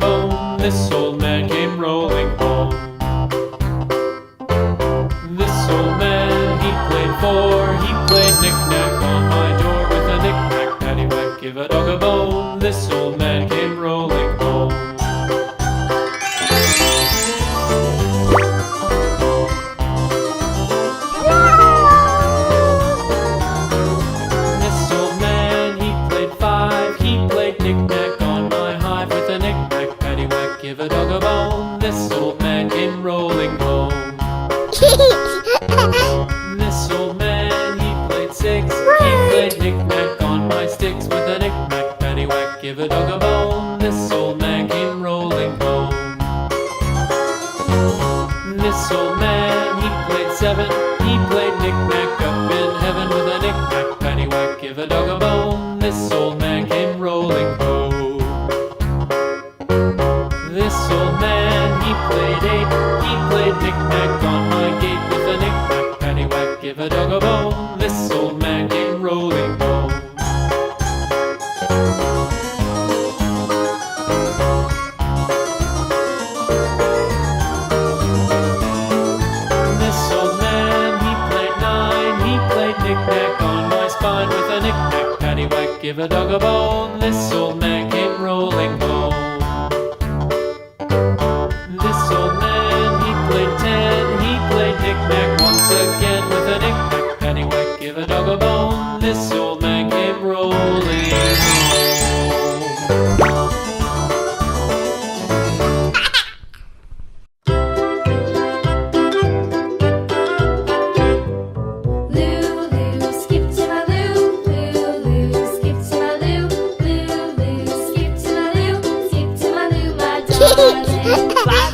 bone, this old man came rolling home. This old man, he played four, he played knick-knack on my door with a knick-knack, paddywhack, give a dog a bone. This old man came rolling home. This old man, he played five, he played knick-knack on my hive with a knick-knack, paddywhack, give a dog a bone. This old man came rolling home. This old man, he played six, he played knick-knack on my sticks with a knick-knack, paddywhack, give a dog a bone. This old man came rolling home. This old man, he played seven, he played knick-knack up in heaven with a knick-knack, paddywhack, give a dog a bone. This old man came rolling home. This old man, he played eight, he played knick-knack on my gate with a knick-knack, paddywhack, give a dog a bone. This old man came rolling home. This old man, he played nine, he played knick-knack on my spine with a knick-knack, paddywhack, give a dog a bone. This old man came rolling home. This old man, he played ten, he played knick-knack once again with a knick-knack, paddywhack, give a dog a bone. This old man came rolling home. Lulu, skip to my loo, Lulu, skip to my loo, Lulu, skip to my loo, skip to my loo, my darling.